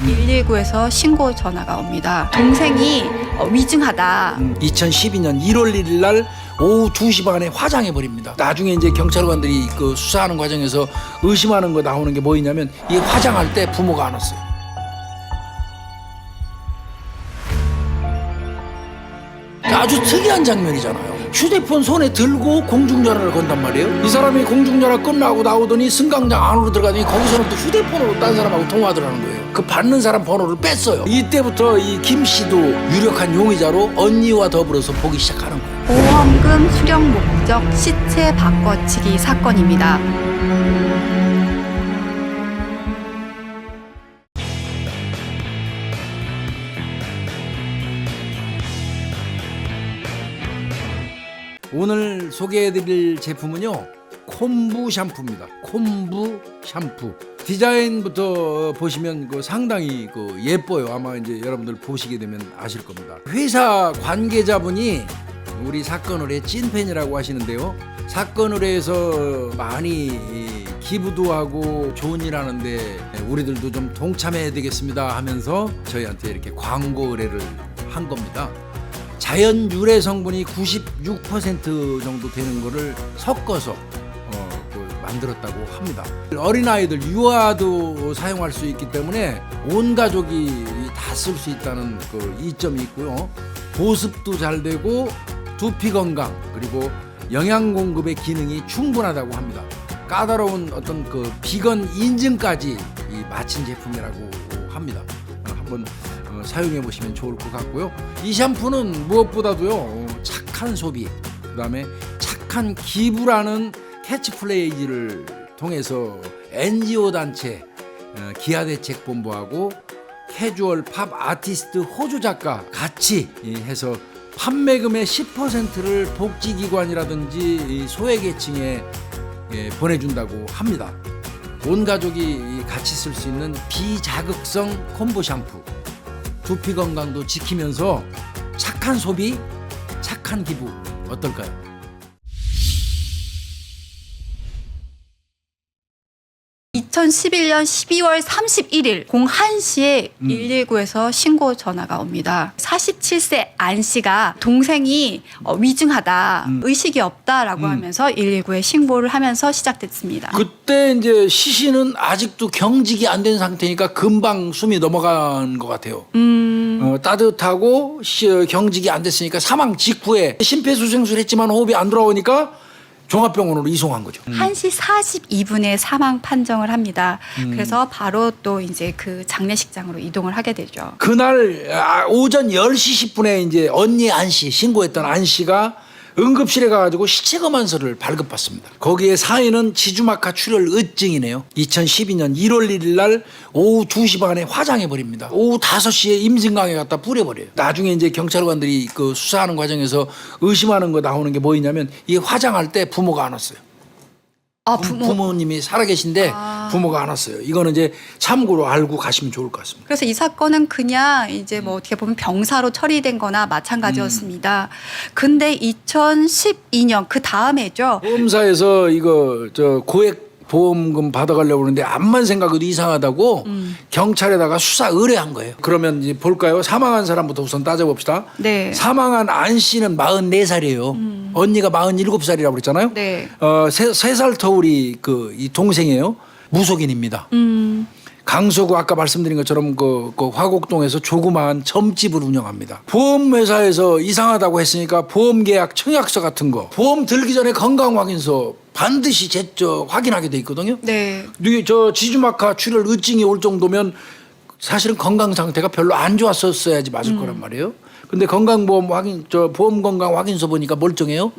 119에서 신고 전화가 옵니다. 동생이 위증하다. 2012년 1월 1일 날 오후 2시 반에 화장해 버립니다. 나중에 이제 경찰관들이 그 수사하는 과정에서 의심하는 거 나오는 게 뭐였냐면 이 화장할 때 부모가 안 왔어요. 아주 특이한 장면이잖아요. 휴대폰 손에 들고 공중전화를 건단 말이에요. 이 사람이 공중전화 끝나고 나오더니 승강장 안으로 들어가더니 거기서는 또 휴대폰으로 딴 사람하고 통화를 하는 거예요. 그 받는 사람 번호를 뺐어요. 이때부터 이 김 씨도 유력한 용의자로 언니와 더불어서 보기 시작하는 거예요. 보험금 수령 목적 시체 바꿔치기 사건입니다. 오늘 소개해드릴 제품은요, 콤부 샴푸입니다. 콤부 샴푸. 디자인부터 보시면 상당히 예뻐요. 아마 이제 여러분들 보시게 되면 아실 겁니다. 회사 관계자분이 우리 사건 의뢰 찐팬이라고 하시는데요. 사건 의뢰에서 많이 기부도 하고 좋은 일 하는데 우리들도 좀 동참해야 되겠습니다 하면서 저희한테 이렇게 광고 의뢰를 한 겁니다. 자연 유래 성분이 96% 정도 되는 거를 섞어서 만들었다고 합니다. 어린아이들 유아도 사용할 수 있기 때문에 온 가족이 다 쓸 수 있다는 이점이 있고요. 보습도 잘 되고 두피 건강 그리고 영양 공급의 기능이 충분하다고 합니다. 까다로운 어떤 비건 인증까지 마친 제품이라고 합니다. 한번 사용해 보시면 좋을 것 같고요. 이 샴푸는 무엇보다도요, 착한 소비, 그 다음에 착한 기부라는 캐치프레이즈를 통해서 NGO 단체 기아대책본부하고 캐주얼 팝 아티스트 호주 작가 같이 해서 판매금의 10%를 복지기관이라든지 소외계층에 보내준다고 합니다. 온 가족이 같이 쓸 수 있는 비자극성 콤보 샴푸. 두피 건강도 지키면서 착한 소비, 착한 기부 어떨까요? (2011년 12월 31일) 01시에 119에서 신고 전화가 옵니다. 47세 안 씨가 동생이 위증하다, 의식이 없다라고 하면서 119에 신고를 하면서 시작됐습니다. 그때 이제 시신은 아직도 경직이 안 된 상태니까 금방 숨이 넘어간 것 같아요. 따뜻하고 경직이 안 됐으니까 사망 직후에 심폐소생술 했지만 호흡이 안 돌아오니까 종합병원으로 이송한 거죠. 1시 42분에 사망 판정을 합니다. 그래서 바로 또 이제 그 장례식장으로 이동을 하게 되죠. 그날 오전 10시 10분에 이제 언니 안 씨, 신고했던 안 씨가 응급실에 가가지고 시체 검안서를 발급받습니다. 거기에 사인은 지주막하 출혈 의증이네요. 2012년 1월 1일 날 오후 2시 반에 화장해 버립니다. 오후 5시에 임진강에 갖다 뿌려버려요. 나중에 이제 경찰관들이 수사하는 과정에서 의심하는 거 나오는 게 뭐였냐면 이 화장할 때 부모가 안 왔어요. 부모님이 살아계신데 부모가 안 왔어요. 이거는 이제 참고로 알고 가시면 좋을 것 같습니다. 그래서 이 사건은 그냥 이제 어떻게 보면 병사로 처리된 거나 마찬가지였습니다. 근데 2012년 그 다음에죠. 보험사에서 이거 고액 보험금 받아가려고 하는데 암만 생각해도 이상하다고 경찰에다가 수사 의뢰한 거예요. 그러면 이제 볼까요? 사망한 사람부터 우선 따져봅시다. 네. 사망한 안 씨는 44살이에요. 언니가 47살이라고 그랬잖아요. 네. 3살 터울이 이 동생이에요. 무속인입니다. 강서구 아까 말씀드린 것처럼 화곡동에서 조그마한 점집을 운영합니다. 보험회사에서 이상하다고 했으니까 보험계약 청약서 같은 거, 보험 들기 전에 건강확인서 반드시 확인하게 돼 있거든요. 네. 지주막하 출혈 의증이 올 정도면 사실은 건강 상태가 별로 안 좋았었어야지 맞을 거란 말이에요. 근데 보험 건강 확인서 보니까 멀쩡해요.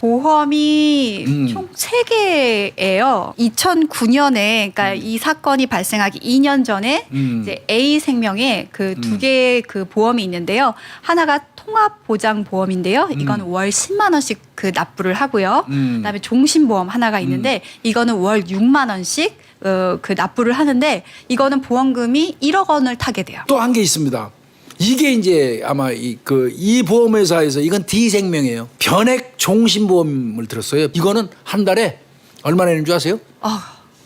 보험이 총 3개예요. 2009년에 그러니까 이 사건이 발생하기 2년 전에 이제 A 생명에 그 2개의 그 보험이 있는데요. 하나가 통합보장보험인데요. 이거는 월 10만 원씩 그 납부를 하고요. 그다음에 종신보험 하나가 있는데 이거는 월 6만 원씩 그 납부를 하는데 이거는 보험금이 1억 원을 타게 돼요. 또 한 게 있습니다. 이게 이제 아마 이 보험회사에서 이건 D생명이에요. 변액 종신보험을 들었어요. 이거는 한 달에 얼마 내는 줄 아세요?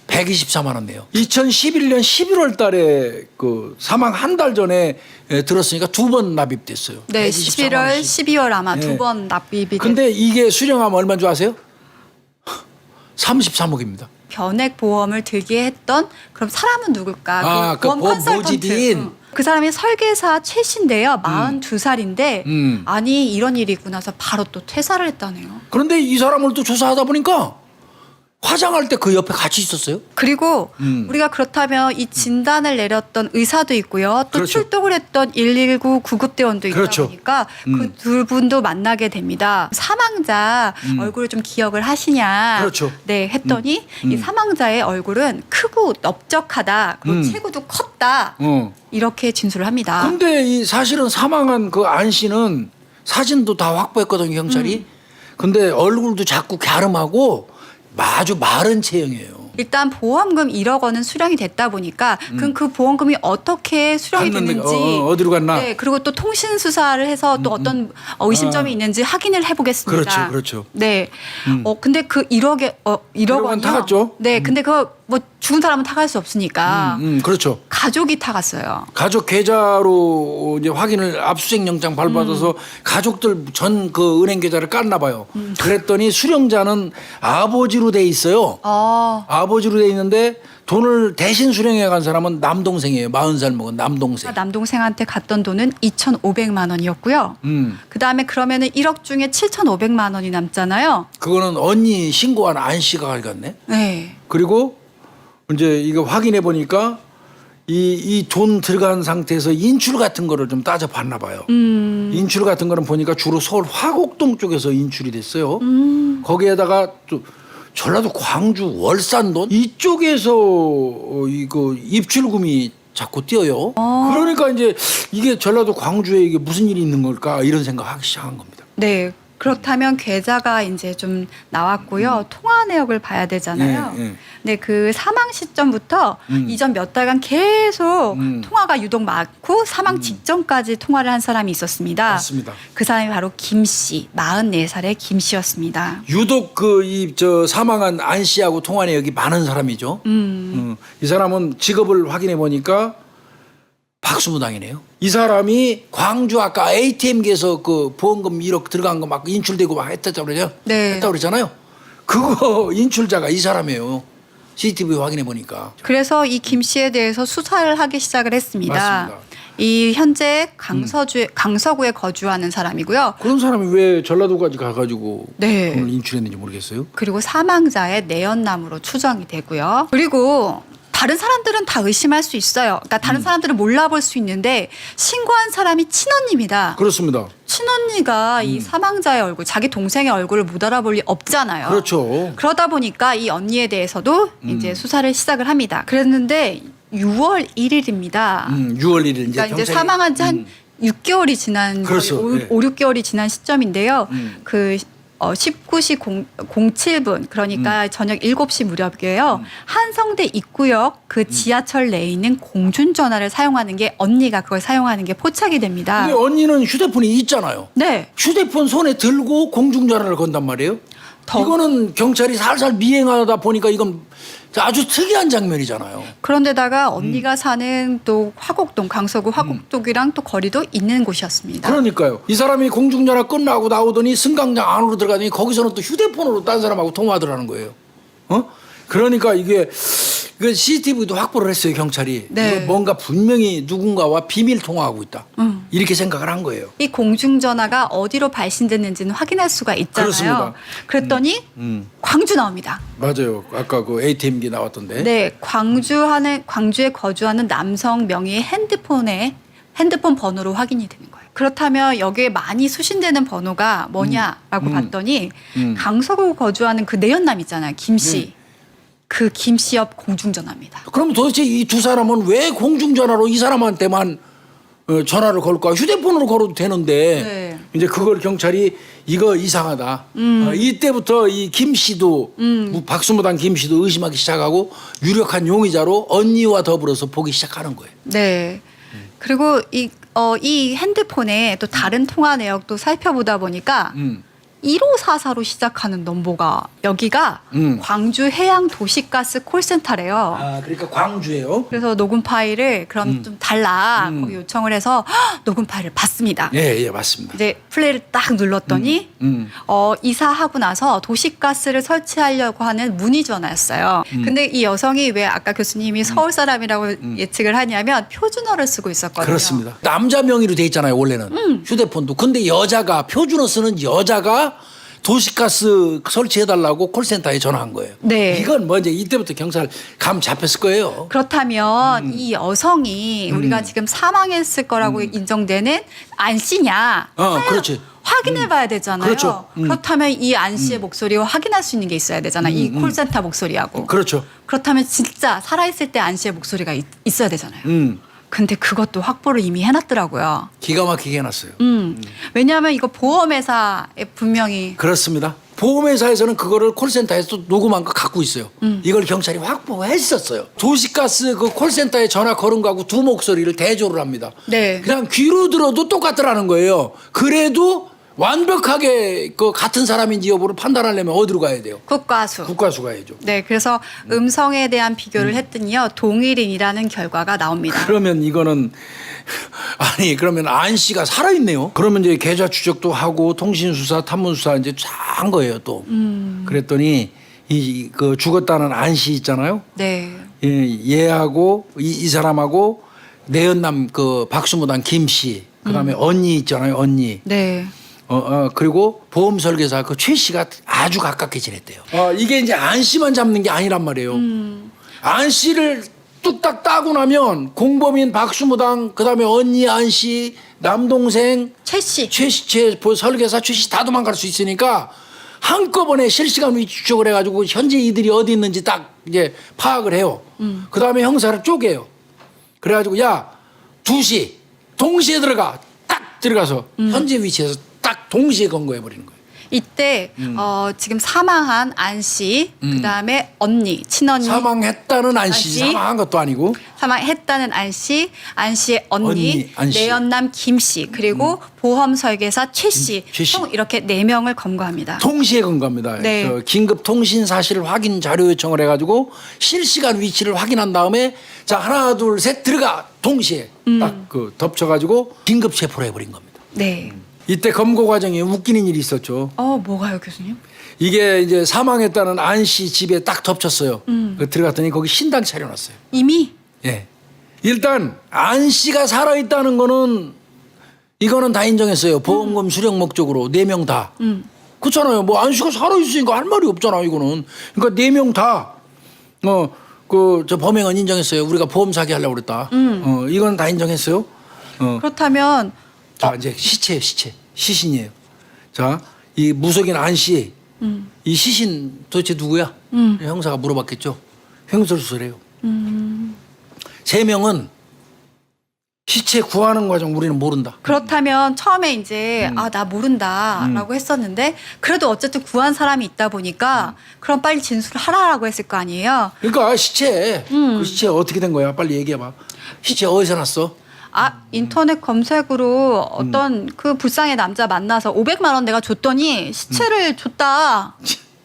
124만 원 내요. 2011년 11월 달에 그 사망 한 달 전에 들었으니까 2번 납입됐어요. 네, 124만 11월, 원씩. 12월 아마 네. 2번 납입이 근데 이게 수령하면 얼마인 줄 아세요? 33억입니다. 변액 보험을 들게 했던 그럼 사람은 누굴까? 아, 그 보험 보험 컨설턴트. 모집인. 응. 그 사람이 설계사 최 씨인데요. 42살인데 아니 이런 일이 있고 나서 바로 또 퇴사를 했다네요. 그런데 이 사람을 또 조사하다 보니까 화장할 때 그 옆에 같이 있었어요. 그리고 우리가 그렇다면 이 진단을 내렸던 의사도 있고요. 또 그렇죠. 출동을 했던 119 구급대원도 있다 그렇죠. 보니까 그 두 분도 만나게 됩니다. 사망자 얼굴을 좀 기억을 하시냐. 그렇죠. 네, 했더니 이 사망자의 얼굴은 크고 넓적하다. 그리고 체구도 컸다. 이렇게 진술을 합니다. 근데 이 사실은 사망한 그 안 씨는 사진도 다 확보했거든요, 경찰이. 근데 얼굴도 자꾸 갸름하고 아주 마른 체형이에요. 일단 보험금 1억 원은 수령이 됐다 보니까 그럼 그 보험금이 어떻게 수령이 갔는데, 됐는지 어디로 갔나? 네, 그리고 또 통신 수사를 해서 또 어떤 의심점이 있는지 확인을 해보겠습니다. 그렇죠, 그렇죠. 네. 근데 그 1억 1억 원 원이요. 타갔죠? 네, 근데 그거 뭐 죽은 사람은 타갈 수 없으니까 그렇죠. 가족이 타갔어요. 가족 계좌로 이제 확인을 압수수색 영장 발부받아서 가족들 전 그 은행 계좌를 깠나 봐요. 그랬더니 수령자는 아버지로 돼 있어요. 아버지로 돼 있는데 돈을 대신 수령해 간 사람은 남동생이에요. 40살 먹은 남동생. 남동생한테 갔던 돈은 2,500만 원이었고요. 그 다음에 그러면은 1억 중에 7,500만 원이 남잖아요. 그거는 언니 신고한 안 씨가 가져갔네. 네. 그리고 이제 이거 확인해 보니까 이 돈 들어간 상태에서 인출 같은 거를 좀 따져 봤나 봐요. 인출 같은 거는 보니까 주로 서울 화곡동 쪽에서 인출이 됐어요. 거기에다가 또 전라도 광주 월산돈 이쪽에서 이거 입출금이 자꾸 뛰어요. 그러니까 이제 이게 전라도 광주에 이게 무슨 일이 있는 걸까 이런 생각하기 시작한 겁니다. 네. 그렇다면 계좌가 이제 좀 나왔고요. 통화 내역을 봐야 되잖아요. 네. 네, 그 사망 시점부터 이전 몇 달간 계속 통화가 유독 많고 사망 직전까지 통화를 한 사람이 있었습니다. 맞습니다. 그 사람이 바로 김 씨, 44살의 김 씨였습니다. 유독 사망한 안 씨하고 통화 내역이 많은 사람이죠. 이 사람은 직업을 확인해 보니까 박수무당이네요. 이 사람이 광주 아까 ATM기에서 그 보험금 1억 들어간 거 막 인출되고 막 했다고 그러죠? 네. 했다고 그러잖아요. 그거 인출자가 이 사람이에요. CCTV 확인해 보니까. 그래서 이 김 씨에 대해서 수사를 하기 시작을 했습니다. 맞습니다. 이 현재 강서구에 거주하는 사람이고요. 그런 사람이 왜 전라도까지 가가지고 네. 돈을 인출했는지 모르겠어요. 그리고 사망자의 내연남으로 추정이 되고요. 그리고 다른 사람들은 다 의심할 수 있어요. 그러니까 다른 사람들은 몰라볼 수 있는데 신고한 사람이 친언니입니다. 그렇습니다. 친언니가 이 사망자의 얼굴, 자기 동생의 얼굴을 못 알아볼 리 없잖아요. 그렇죠. 그러다 보니까 이 언니에 대해서도 이제 수사를 시작을 합니다. 그랬는데 6월 1일입니다. 6월 1일 이제 그러니까 이제 경찰이 사망한 지 한 6개월이 지난 그렇죠. 거의 네. 5, 6개월이 지난 시점인데요. 그 19시 07분 그러니까 저녁 7시 무렵이에요. 한성대 입구역 그 지하철 내에 있는 공중전화를 사용하는 게 언니가 그걸 사용하는 게 포착이 됩니다. 근데 언니는 휴대폰이 있잖아요. 네. 휴대폰 손에 들고 공중전화를 건단 말이에요. 이거는 경찰이 살살 미행하다 보니까 이건 아주 특이한 장면이잖아요. 그런데다가 언니가 사는 또 화곡동, 강서구 화곡동이랑 또 거리도 있는 곳이었습니다. 그러니까요. 이 사람이 공중전화 끝나고 나오더니 승강장 안으로 들어가더니 거기서는 또 휴대폰으로 딴 사람하고 통화하더라는 거예요. 그러니까 이게 CCTV도 확보를 했어요, 경찰이. 네. 이거 뭔가 분명히 누군가와 비밀 통화하고 있다. 이렇게 생각을 한 거예요. 이 공중전화가 어디로 발신됐는지는 확인할 수가 있잖아요. 그렇습니다. 그랬더니 광주 나옵니다. 맞아요. 아까 그 ATM기 나왔던데. 네, 광주에 거주하는 남성 명의의 핸드폰 번호로 확인이 되는 거예요. 그렇다면 여기에 많이 수신되는 번호가 뭐냐라고 봤더니 강서구 거주하는 그 내연남 있잖아요, 김 씨. 그 김 씨 옆 공중전화입니다. 그럼 도대체 이 두 사람은 왜 공중전화로 이 사람한테만 전화를 걸까? 휴대폰으로 걸어도 되는데 네. 이제 그걸 경찰이 이거 이상하다. 이때부터 이 김 씨도 박수무당 김 씨도 의심하기 시작하고 유력한 용의자로 언니와 더불어서 보기 시작하는 거예요. 네. 그리고 이 핸드폰에 또 다른 통화 내역도 살펴보다 보니까 1544로 시작하는 넘버가 여기가 광주 해양 도시가스 콜센터래요. 아, 그러니까 광주예요. 그래서 녹음 파일을 그럼 좀 달라 거기 요청을 해서 녹음 파일을 받습니다. 예, 예, 맞습니다. 이제 플레이를 딱 눌렀더니 이사하고 나서 도시가스를 설치하려고 하는 문의 전화였어요. 근데 이 여성이 왜 아까 교수님이 서울 사람이라고 예측을 하냐면 표준어를 쓰고 있었거든요. 그렇습니다. 남자 명의로 돼 있잖아요, 원래는. 휴대폰도. 근데 여자가 표준어 쓰는 여자가 도시가스 설치해달라고 콜센터에 전화한 거예요. 네. 이건 뭐 이제 이때부터 경찰 감 잡혔을 거예요. 그렇다면 이 여성이 우리가 지금 사망했을 거라고 인정되는 안 씨냐? 그렇지. 확인해 봐야 되잖아요. 그렇죠. 그렇다면 이 안 씨의 목소리와 확인할 수 있는 게 있어야 되잖아요. 이 콜센터 목소리하고. 그렇죠. 그렇다면 진짜 살아있을 때 안 씨의 목소리가 있어야 되잖아요. 근데 그것도 확보를 이미 해놨더라고요. 기가 막히게 해놨어요. 왜냐하면 이거 보험회사에 분명히 그렇습니다. 보험회사에서는 그거를 콜센터에서 또 녹음한 거 갖고 있어요. 이걸 경찰이 확보했었어요. 도시가스 그 콜센터에 전화 걸은 거하고 두 목소리를 대조를 합니다. 네. 그냥 귀로 들어도 똑같더라는 거예요. 그래도 완벽하게 그 같은 사람인지 여부를 판단하려면 어디로 가야 돼요? 국과수. 국과수 가야죠. 네, 그래서 음성에 대한 비교를 했더니요 동일인이라는 결과가 나옵니다. 그러면 이거는 아니 그러면 안 씨가 살아있네요. 그러면 이제 계좌 추적도 하고 통신수사, 탐문수사 이제 쫙 한 거예요 또. 그랬더니 이 그 죽었다는 안 씨 있잖아요. 네. 얘하고 이 사람하고 내연남 그 박수무당 김 씨, 그다음에 언니 있잖아요, 언니. 네. 그리고 보험 설계사 그 최 씨가 아주 가깝게 지냈대요. 이게 이제 안 씨만 잡는 게 아니란 말이에요. 안 씨를 뚝딱 따고 나면 공범인 박수무당, 그다음에 언니 안 씨, 남동생 최 씨. 최 설계사 최 씨 다 도망갈 수 있으니까 한꺼번에 실시간 위치 추적을 해가지고 현재 이들이 어디 있는지 딱 이제 파악을 해요. 그다음에 형사를 쪼개요. 그래가지고 야 2시 동시에 들어가 딱 들어가서 현재 위치에서 딱 동시에 검거해 버리는 거예요. 이때 지금 사망한 안 씨, 그다음에 언니, 친언니. 사망했다는 안 씨, 씨. 사망한 것도 아니고 사망했다는 안 씨, 안 씨의 언니, 안 씨. 내연남 김 씨, 그리고 보험 설계사 최 씨, 최 씨. 총 이렇게 4명을 검거합니다. 동시에 검거합니다. 네. 그 긴급 통신 사실 확인 자료 요청을 해가지고 실시간 위치를 확인한 다음에 자 하나 둘 셋 들어가 동시에 딱 그 덮쳐가지고 긴급 체포를 해버린 겁니다. 네. 이때 검거 과정에 웃기는 일이 있었죠. 뭐가요, 교수님? 이게 이제 사망했다는 안 씨 집에 딱 덮쳤어요. 그 들어갔더니 거기 신당 차려놨어요. 이미 예. 일단 안 씨가 살아있다는 거는 이거는 다 인정했어요. 보험금 수령 목적으로 4명 다. 그렇잖아요. 뭐 안 씨가 살아있으니까 할 말이 없잖아 이거는. 그러니까 4명 다. 저 범행은 인정했어요. 우리가 보험 사기 하려고 그랬다. 이건 다 인정했어요. 그렇다면 자 이제 시신이에요. 자 이 무속인 안 씨, 이 시신 도대체 누구야? 형사가 물어봤겠죠. 횡설수설해요. 3명은 시체 구하는 과정 우리는 모른다. 그렇다면 처음에 이제 나 모른다라고 했었는데 그래도 어쨌든 구한 사람이 있다 보니까 그럼 빨리 진술을 하라라고 했을 거 아니에요. 그러니까 시체 그 시체 어떻게 된 거야? 빨리 얘기해봐. 시체 어디서 났어? 인터넷 검색으로 어떤 그 불쌍의 남자 만나서 500만 원 내가 줬더니 시체를 줬다.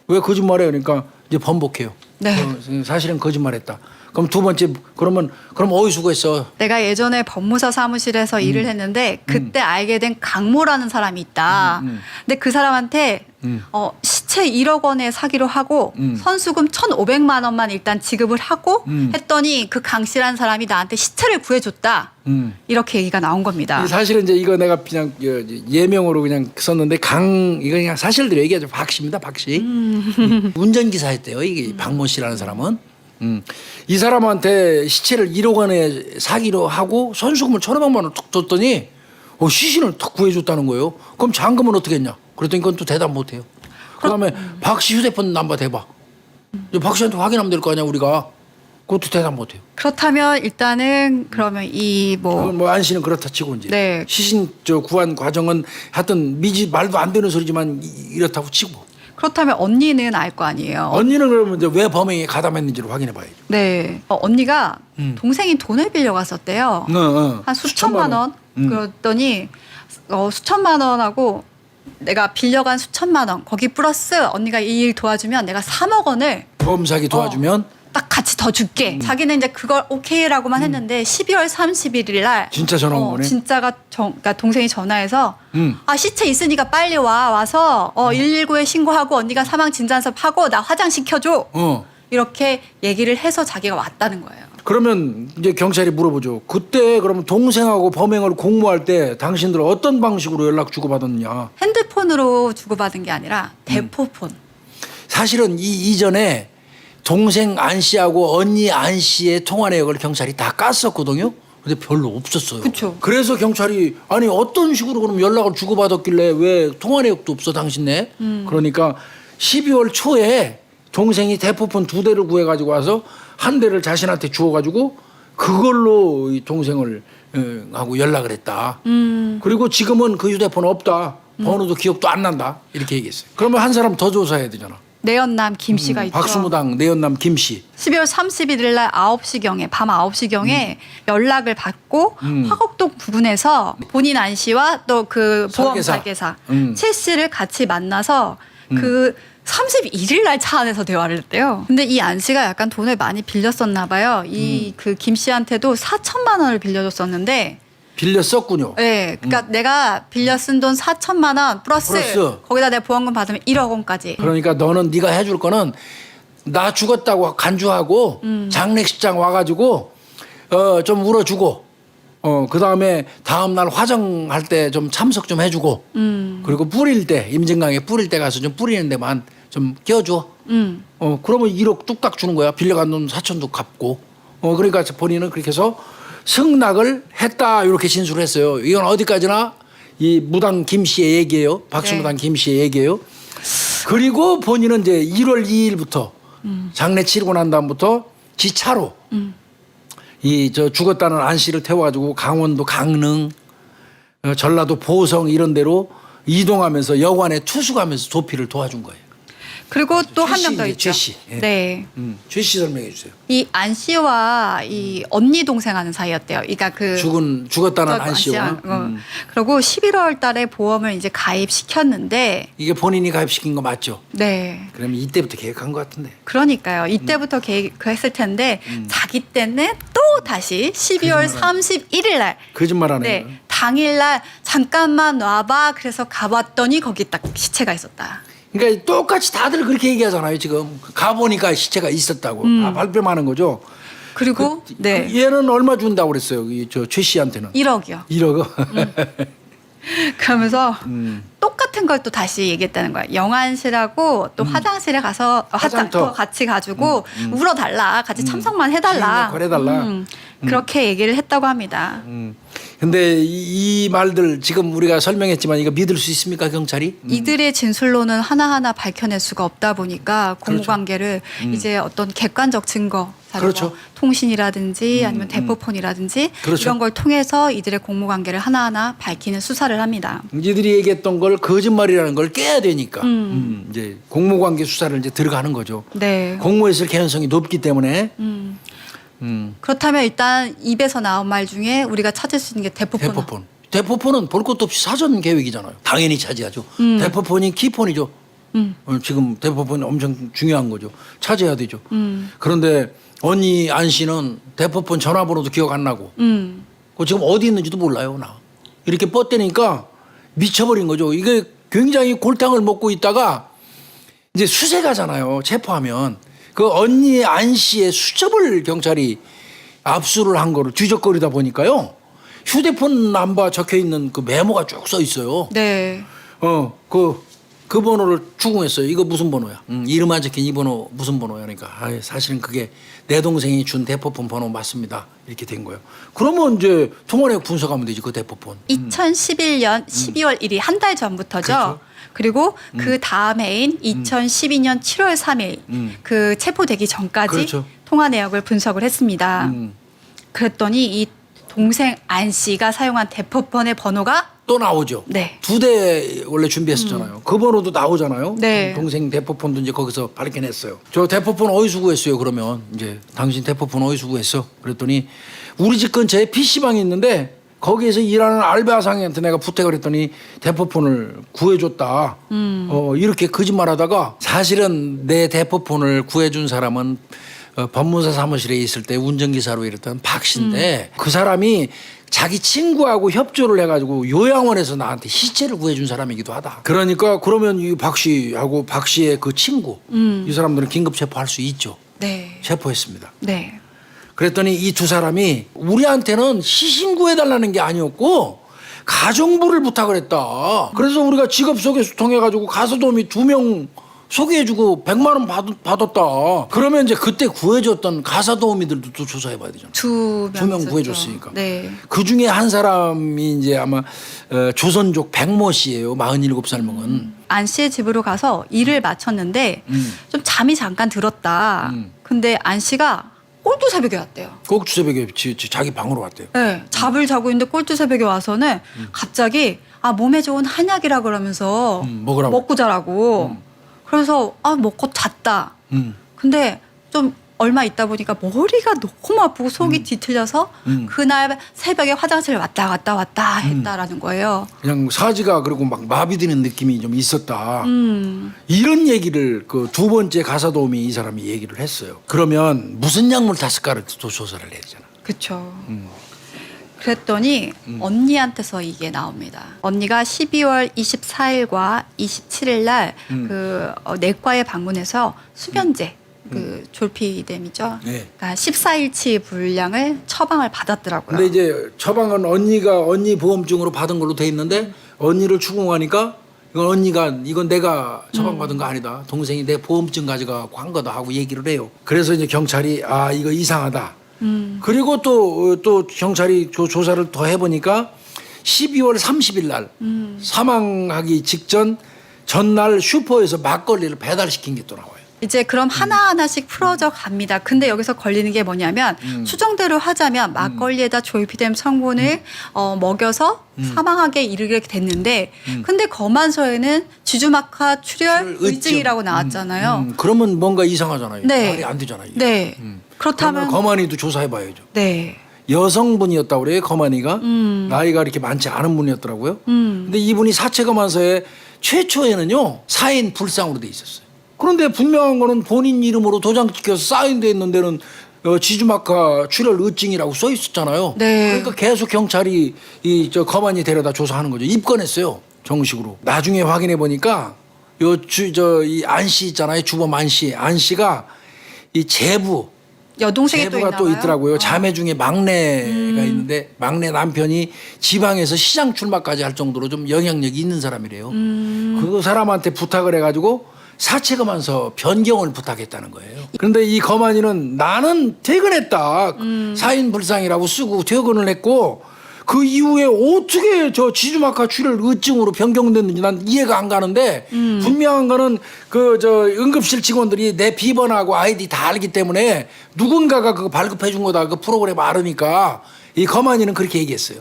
왜 거짓말해요? 그러니까 이제 번복해요. 네. 사실은 거짓말했다. 그럼 두 번째 그럼 어디서 구했어? 내가 예전에 법무사 사무실에서 일을 했는데 그때 알게 된 강모라는 사람이 있다. 근데 그 사람한테 시체 1억 원에 사기로 하고 선수금 1,500만 원만 일단 지급을 하고 했더니 그 강 씨라는 사람이 나한테 시체를 구해줬다. 이렇게 얘기가 나온 겁니다. 사실은 이제 이거 내가 그냥 예명으로 그냥 썼는데 이거 그냥 사실대로 얘기하죠. 박 씨입니다. 박 씨. 운전기사였대요. 이게 박모 씨라는 사람은. 이 사람한테 시체를 1억 원에 사기로 하고 선수금을 1,500만 원 툭 줬더니 시신을 탁 구해줬다는 거예요. 그럼 잔금은 어떻게 했냐? 그랬더니 그건 또 대답 못해요. 그다음에 박 씨 휴대폰 넘버 대봐. 박 씨한테 확인하면 될 거 아니야 우리가. 그것도 대답 못해요. 그렇다면 일단은 그러면 안 씨는 그렇다 치고 이제 네. 시신 구한 과정은 하여튼 말도 안 되는 소리지만 이렇다고 치고. 그렇다면 언니는 알 거 아니에요. 언니는 그러면 이제 왜 범행에 가담했는지를 확인해 봐야죠. 네. 언니가 동생이 돈을 빌려갔었대요. 한 수천만 원. 그랬더니 수천만 원하고 내가 빌려간 수천만 원 거기 플러스 언니가 이 일 도와주면 내가 3억 원을 보험 사기 도와주면 딱 같이 더 줄게. 자기는 이제 그걸 오케이라고만 했는데 12월 31일 날 진짜 전화 온 거네. 진짜가 그러니까 동생이 전화해서 아 시체 있으니까 빨리 와서 119에 신고하고 언니가 사망 진단서 파고 나 화장 시켜줘. 이렇게 얘기를 해서 자기가 왔다는 거예요. 그러면 이제 경찰이 물어보죠. 그때 그러면 동생하고 범행을 공모할 때 당신들 어떤 방식으로 연락 주고받았느냐. 핸드폰으로 주고받은 게 아니라 대포폰. 사실은 이 이전에 동생 안 씨하고 언니 안 씨의 통화 내역을 경찰이 다 깠었거든요. 근데 별로 없었어요. 그쵸. 그래서 경찰이 아니 어떤 식으로 그럼 연락을 주고받았길래 왜 통화 내역도 없어 당신네? 그러니까 12월 초에 동생이 대포폰 2대를 구해가지고 와서 한 대를 자신한테 주어가지고 그걸로 이 동생을 하고 연락을 했다. 그리고 지금은 그 휴대폰 없다. 번호도 기억도 안 난다. 이렇게 얘기했어요. 그러면 한 사람 더 조사해야 되잖아. 내연남 김 씨가 있죠. 박수무당 내연남 김 씨. 12월 31일 날 9시경에 밤 9시경에 연락을 받고 화곡동 부근에서 본인 안 씨와 또 그 보험 설계사 최 씨를 같이 만나서 그 31일 날 차 안에서 대화를 했대요. 근데 이 안 씨가 약간 돈을 많이 빌렸었나 봐요. 이 그 김 씨한테도 4천만 원을 빌려줬었는데 빌렸었군요. 네, 그러니까 내가 빌려 쓴 돈 4천만 원 플러스 거기다 내가 보험금 받으면 1억 원까지. 그러니까 너는 네가 해줄 거는 나 죽었다고 간주하고 장례식장 와가지고 좀 울어주고 그다음에 다음 날 화정할 때 좀 참석 좀 해주고 그리고 뿌릴 때 임진강에 뿌릴 때 가서 좀 뿌리는 데만 좀 껴줘. 그러면 1억 뚝딱 주는 거야. 빌려간 돈 4천도 갚고. 그러니까 본인은 그렇게 해서 승낙을 했다 이렇게 진술을 했어요. 이건 어디까지나 이 무당 김 씨의 얘기예요. 박수무당 김 씨의 얘기예요. 그리고 본인은 이제 1월 2일부터 장례 치르고 난 다음부터 지차로 이 저 죽었다는 안 씨를 태워가지고 강원도 강릉, 전라도 보성 이런 데로 이동하면서 여관에 투숙하면서 도피를 도와준 거예요. 그리고 또 한 최 명 더 씨, 있죠. 최 씨. 예. 네. 최 씨 설명해 주세요. 이 안 씨와 이 언니 동생 하는 사이였대요. 그러니까 그 죽었다는 안 씨와. 그리고 11월 달에 보험을 이제 가입시켰는데 이게 본인이 가입시킨 거 맞죠? 네. 그러면 이때부터 계획한 것 같은데. 그러니까요. 이때부터 계획했을 텐데 자기 때는 또 다시 12월 31일 날 거짓말하네. 네. 당일 날 잠깐만 와봐. 그래서 가봤더니 거기 딱 시체가 있었다. 그러니까 똑같이 다들 그렇게 얘기하잖아요. 지금 가보니까 시체가 있었다고 다 발뺌하는 거죠. 그리고 네. 얘는 얼마 준다고 그랬어요. 저 최 씨한테는 1억이요. 1억. 그러면서 똑같은 걸 또 다시 얘기했다는 거야. 영안실하고 또 화장실에 가서 화장터 같이 가지고 울어달라. 같이 참석만 해달라. 거래달라. 그렇게 얘기를 했다고 합니다. 근데 이 말들 지금 우리가 설명했지만 이거 믿을 수 있습니까 경찰이? 이들의 진술로는 하나하나 밝혀낼 수가 없다 보니까 공무관계를 이제 어떤 객관적 증거 자료, 그렇죠. 통신이라든지 아니면 대포폰이라든지 그렇죠. 이런 걸 통해서 이들의 공무관계를 하나하나 밝히는 수사를 합니다. 이들이 얘기했던 걸 거짓말이라는 걸 깨야 되니까 이제 공무관계 수사를 이제 들어가는 거죠. 네. 공모했을 개연성이 높기 때문에. 그렇다면 일단 입에서 나온 말 중에 우리가 찾을 수 있는 게 대포폰. 대포폰. 대포폰은 볼 것도 없이 사전 계획이잖아요. 당연히 차지하죠. 대포폰이 키폰이죠. 지금 대포폰이 엄청 중요한 거죠. 차지해야 되죠. 그런데 언니 안 씨는 대포폰 전화번호도 기억 안 나고 그 지금 어디 있는지도 몰라요. 나. 이렇게 뻗대니까 미쳐버린 거죠. 이게 굉장히 골탕을 먹고 있다가 이제 수색하잖아요. 체포하면. 그 언니 안 씨의 수첩을 경찰이 압수를 한 거를 뒤적거리다 보니까요. 휴대폰 넘버 적혀 있는 그 메모가 쭉 써 있어요. 네. 그 번호를 추궁했어요. 이거 무슨 번호야? 이름 안 적힌 이 번호 무슨 번호야? 그러니까 사실은 그게 내 동생이 준 대포폰 번호 맞습니다. 이렇게 된 거예요. 그러면 이제 통화내역 분석하면 되지 그 대포폰. 2011년 12월 1일 한 달 전부터죠. 그렇죠. 그리고 그 다음 해인 2012년 7월 3일 그 체포되기 전까지 그렇죠. 통화 내역을 분석을 했습니다. 그랬더니 이 동생 안 씨가 사용한 대포폰의 번호가 또 나오죠. 네. 2대 원래 준비했었잖아요. 그 번호도 나오잖아요. 네. 동생 대포폰도 이제 거기서 발견했어요. 저 대포폰 어디서 구했어요? 그러면 이제 당신 대포폰 어디서 구했어? 그랬더니 우리 집 근처에 PC방이 있는데 거기에서 일하는 알바상한테 내가 부탁을 했더니 대포폰을 구해줬다. 이렇게 거짓말하다가 사실은 내 대포폰을 구해준 사람은 법무사 사무실에 있을 때 운전기사로 일했던 박 씨인데 그 사람이 자기 친구하고 협조를 해가지고 요양원에서 나한테 시체를 구해준 사람이기도 하다. 그러니까 그러면 이 박 씨하고 박 씨의 그 친구 이 사람들은 긴급 체포할 수 있죠. 네. 체포했습니다. 네. 그랬더니 이 두 사람이 우리한테는 시신 구해달라는 게 아니었고 가정부를 부탁을 했다. 그래서 우리가 직업 소개서 통해가지고 가사도우미 2명 소개해주고 100만 원 받았다. 그러면 이제 그때 구해줬던 가사도우미들도 또 조사해봐야 되잖아. 2명 구해줬으니까. 네. 그 중에 한 사람이 이제 아마 조선족 백모 씨예요. 47살 먹은. 안 씨의 집으로 가서 일을 마쳤는데 좀 잠이 잠깐 들었다. 근데 안 씨가 꼴뚜 새벽에 왔대요. 꼭두 새벽에 자기 방으로 왔대요. 네, 잠을 자고 있는데 꼴뚜 새벽에 와서는 갑자기 몸에 좋은 한약이라 그러면서 먹으라고. 먹고 자라고. 그래서 먹고 잤다. 음. 근데 좀 얼마 있다 보니까 머리가 너무 아프고 속이 뒤틀려서 그날 새벽에 화장실 왔다 갔다 왔다 했다라는 거예요. 그냥 사지가 그리고 막 마비되는 느낌이 좀 있었다. 이런 얘기를 그 두 번째 가사도우미 이 사람이 얘기를 했어요. 그러면 무슨 약물 탔을까를 또 조사를 해야 되잖아. 그렇죠. 그랬더니 언니한테서 이게 나옵니다. 언니가 12월 24일과 27일 날 그 내과에 방문해서 수면제 그 졸피뎀이죠. 네. 그러니까 14일치 분량을 처방을 받았더라고요. 근데 이제 처방은 언니 보험증으로 받은 걸로 돼 있는데 언니를 추궁하니까 이건 내가 처방받은 거 아니다. 동생이 내 보험증 가져가고 한 거다 하고 얘기를 해요. 그래서 이제 경찰이 이거 이상하다. 그리고 또 경찰이 조사를 더 해보니까 12월 30일 날 사망하기 직전 전날 슈퍼에서 막걸리를 배달시킨 게 또 나와요. 이제 그럼 하나하나씩 풀어져 갑니다. 근데 여기서 걸리는 게 뭐냐면 추정대로 하자면 막걸리에다 졸피뎀 성분을 먹여서 사망하게 이르게 됐는데 근데 검안서에는 지주막하 출혈 의증이라고 나왔잖아요. 그러면 뭔가 이상하잖아요. 네. 말이 안 되잖아요. 네. 그렇다면 거만이도 조사해봐야죠. 네. 여성분이었다고 그래요. 거만이가 나이가 이렇게 많지 않은 분이었더라고요. 근데 이분이 사체 검안서에 최초에는요 사인 불상으로 돼 있었어요. 그런데 분명한 거는 본인 이름으로 도장 찍혀서 사인돼 있는 데는 지주막하 출혈 의증이라고 써 있었잖아요. 네. 그러니까 계속 경찰이 저 거만이 데려다 조사하는 거죠. 입건했어요. 정식으로. 나중에 확인해 보니까 이 안 씨 있잖아요. 주범 안 씨가 이 여동생이 제부가 또 또 있더라고요. 자매 중에 막내가 있는데 막내 남편이 지방에서 시장 출마까지 할 정도로 좀 영향력이 있는 사람이래요. 그 사람한테 부탁을 해가지고 사체 검안서 변경을 부탁했다는 거예요. 그런데 이 거만이는 나는 퇴근했다. 사인 불상이라고 쓰고 퇴근을 했고 그 이후에 어떻게 저 지주막하 출혈 의증으로 변경됐는지 난 이해가 안 가는데 분명한 거는 응급실 직원들이 내 비번하고 아이디 다 알기 때문에 누군가가 그거 발급해 준 거다. 그 프로그램 알으니까 이 거만이는 그렇게 얘기했어요.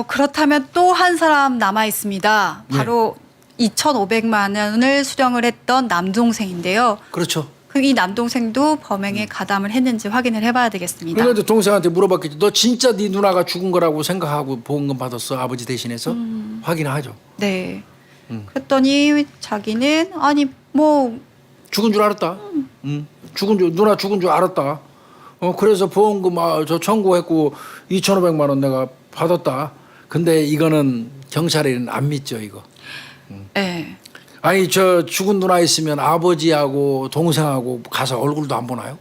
그렇다면 또 한 사람 남아 있습니다. 바로 2,500만 원을 수령을 했던 남동생인데요. 그렇죠. 이 남동생도 범행에 가담을 했는지 확인을 해봐야 되겠습니다. 그래서 동생한테 물어봤겠지. 너 진짜 네 누나가 죽은 거라고 생각하고 보험금 받았어? 아버지 대신해서? 확인하죠. 네. 그랬더니 자기는 죽은 줄 알았다. 누나 죽은 줄 알았다. 그래서 보험금 저 청구했고 2,500만 원 내가 받았다. 근데 이거는 경찰에는 안 믿죠 이거. 네. 아니 저 죽은 누나 있으면 아버지하고 동생하고 가서 얼굴도 안 보나요?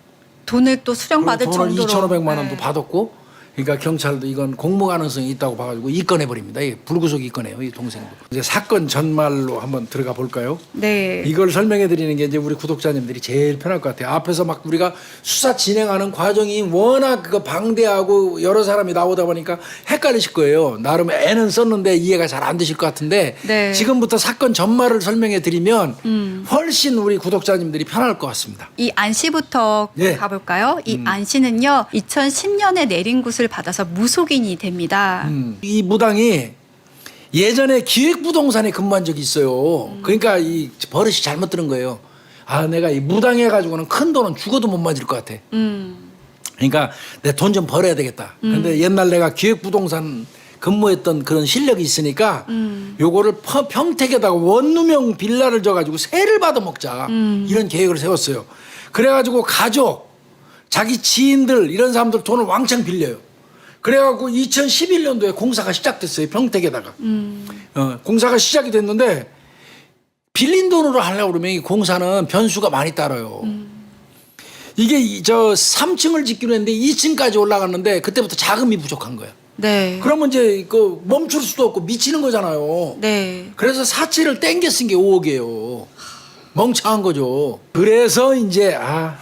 돈을 또 수령받을 돈을 정도로 2,500만 원도 받았고 그러니까 경찰도 이건 공모 가능성이 있다고 봐가지고 입건해 버립니다. 불구속 입건해요 이 동생도. 이제 사건 전말로 한번 들어가 볼까요? 네. 이걸 설명해 드리는 게 이제 우리 구독자님들이 제일 편할 것 같아요. 앞에서 막 우리가 수사 진행하는 과정이 워낙 방대하고 여러 사람이 나오다 보니까 헷갈리실 거예요. 나름 애는 썼는데 이해가 잘 안 되실 것 같은데 네. 지금부터 사건 전말을 설명해 드리면 훨씬 우리 구독자님들이 편할 것 같습니다. 이 안 씨부터 네. 가볼까요? 이 안 씨는요 2010년에 내린 곳을 받아서 무속인이 됩니다. 이 무당이 예전에 기획부동산에 근무한 적이 있어요. 그러니까 이 버릇이 잘못 들은 거예요. 내가 이 무당해가지고는 큰 돈은 죽어도 못 맞을 것 같아. 그러니까 내 돈 좀 벌어야 되겠다. 근데 옛날 내가 기획부동산 근무했던 그런 실력이 있으니까 요거를 평택에다가 원룸형 빌라를 져가지고 세를 받아 먹자 이런 계획을 세웠어요. 그래가지고 가족, 자기 지인들 이런 사람들 돈을 왕창 빌려요. 그래갖고 2011년도에 공사가 시작됐어요. 평택에다가. 공사가 시작이 됐는데 빌린 돈으로 하려고 그러면 이 공사는 변수가 많이 따라요. 이게 저 3층을 짓기로 했는데 2층까지 올라갔는데 그때부터 자금이 부족한 거야. 네. 그러면 이제 그 멈출 수도 없고 미치는 거잖아요. 네. 그래서 사채를 땡겨 쓴 게 5억이에요. 멍청한 거죠. 그래서 이제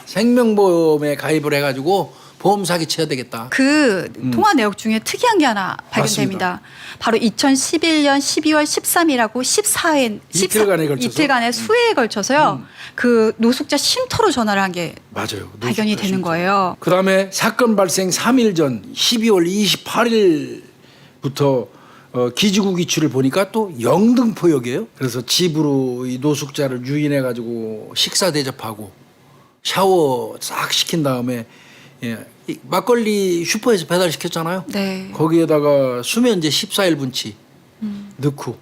생명보험에 가입을 해가지고 보험 사기 쳐야 되겠다. 그 통화 내역 중에 특이한 게 하나 발견됩니다. 바로 2011년 12월 13일하고 14일 이틀간의 수해에 걸쳐서요. 그 노숙자 쉼터로 전화를 한 게 맞아요. 발견이 되는 거예요. 그다음에 사건 발생 3일 전 12월 28일부터 기지국 이출을 보니까 또 영등포역이에요. 그래서 집으로 이 노숙자를 유인해 가지고 식사 대접하고 샤워 싹 시킨 다음에 이 막걸리 슈퍼에서 배달시켰잖아요. 네. 거기에다가 수면제 14일분치 넣고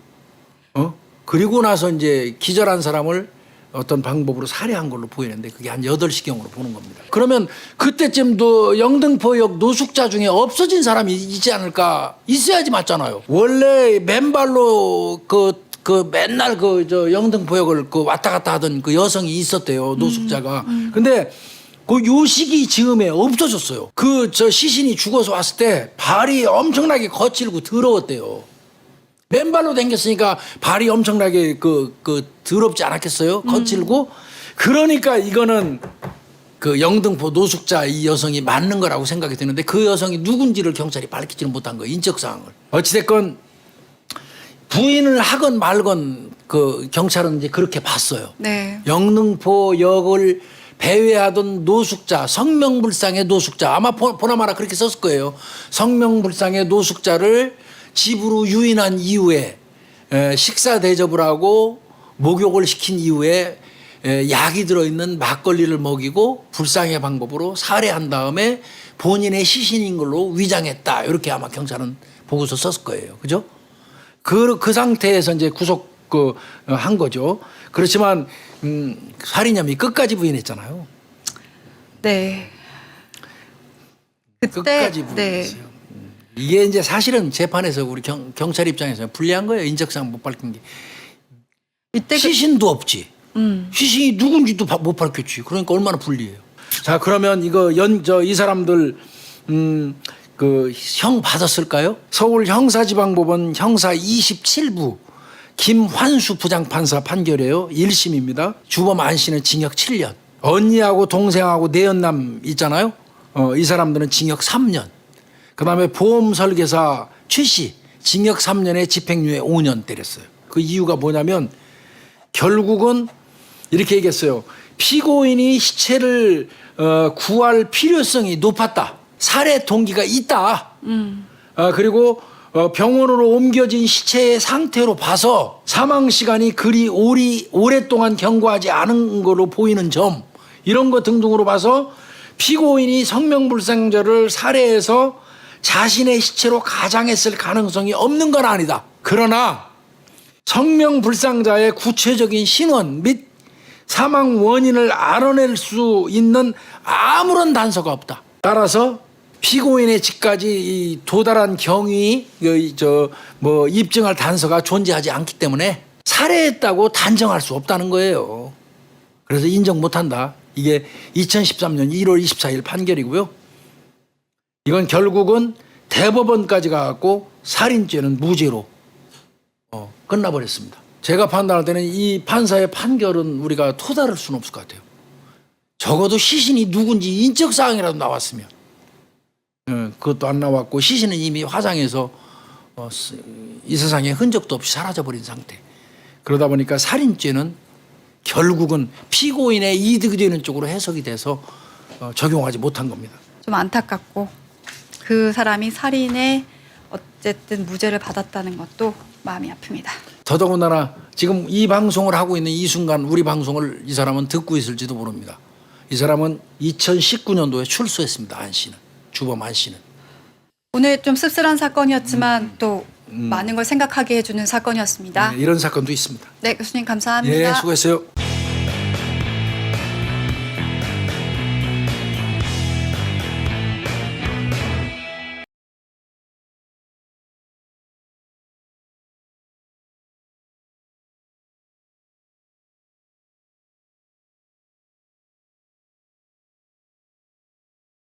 그리고 나서 이제 기절한 사람을 어떤 방법으로 살해한 걸로 보이는데 그게 한 8시경으로 보는 겁니다. 그러면 그때쯤도 영등포역 노숙자 중에 없어진 사람이 있지 않을까? 있어야지 맞잖아요. 원래 맨발로 맨날 저 영등포역을 왔다 갔다 하던 그 여성이 있었대요. 노숙자가. 근데 그 요 시기 즈음에 없어졌어요. 저 시신이 죽어서 왔을 때 발이 엄청나게 거칠고 더러웠대요. 맨발로 댕겼으니까 발이 엄청나게 더럽지 않았겠어요? 거칠고. 그러니까 이거는 그 영등포 노숙자 이 여성이 맞는 거라고 생각이 드는데 그 여성이 누군지를 경찰이 밝히지는 못한 거예요. 인적사항을. 어찌됐건 부인을 하건 말건 그 경찰은 이제 그렇게 봤어요. 네. 영등포역을 배회하던 노숙자, 성명불상의 노숙자, 아마 보나마나 그렇게 썼을 거예요. 성명불상의 노숙자를 집으로 유인한 이후에 식사 대접을 하고 목욕을 시킨 이후에 약이 들어있는 막걸리를 먹이고 불상의 방법으로 살해한 다음에 본인의 시신인 걸로 위장했다. 이렇게 아마 경찰은 보고서 썼을 거예요. 그죠? 그 상태에서 이제 구속 한 거죠. 그렇지만 살인혐의 끝까지 부인했잖아요. 네. 그때 끝까지 부인했어요. 이게 이제 사실은 재판에서 우리 경찰 입장에서 불리한 거예요. 인적사항 못 밝힌 게. 이때 시신도 없지. 시신이 누군지도 못 밝혔지. 그러니까 얼마나 불리해요. 자, 그러면 이 사람들 형 받았을까요? 서울 형사지방법원 형사 27부 김환수 부장판사 판결이에요. 1심입니다. 주범 안 씨는 징역 7년. 언니하고 동생하고 내연남 있잖아요. 이 사람들은 징역 3년. 그다음에 보험 설계사 최 씨 징역 3년에 집행유예 5년 때렸어요. 그 이유가 뭐냐면 결국은 이렇게 얘기했어요. 피고인이 시체를 구할 필요성이 높았다. 살해 동기가 있다. 그리고 병원으로 옮겨진 시체의 상태로 봐서 사망 시간이 그리 오랫동안 경과하지 않은 걸로 보이는 점 이런 것 등등으로 봐서 피고인이 성명불상자를 살해해서 자신의 시체로 가장했을 가능성이 없는 건 아니다. 그러나 성명불상자의 구체적인 신원 및 사망 원인을 알아낼 수 있는 아무런 단서가 없다. 따라서 피고인의 집까지 도달한 경위, 입증할 단서가 존재하지 않기 때문에 살해했다고 단정할 수 없다는 거예요. 그래서 인정 못한다. 이게 2013년 1월 24일 판결이고요. 이건 결국은 대법원까지 가갖고 살인죄는 무죄로 끝나버렸습니다. 제가 판단할 때는 이 판사의 판결은 우리가 토달할 수는 없을 것 같아요. 적어도 시신이 누군지 인적사항이라도 나왔으면. 그것도 안 나왔고 시신은 이미 화상해서 이 세상에 흔적도 없이 사라져버린 상태. 그러다 보니까 살인죄는 결국은 피고인의 이득이 되는 쪽으로 해석이 돼서 적용하지 못한 겁니다. 좀 안타깝고 그 사람이 살인에 어쨌든 무죄를 받았다는 것도 마음이 아픕니다. 더더군다나 지금 이 방송을 하고 있는 이 순간 우리 방송을 이 사람은 듣고 있을지도 모릅니다. 이 사람은 2019년도에 출소했습니다. 안 씨는. 주범 안 씨는. 오늘 좀 씁쓸한 사건이었지만 또 많은 걸 생각하게 해주는 사건이었습니다. 이런 사건도 있습니다. 네, 교수님 감사합니다. 예, 수고했어요.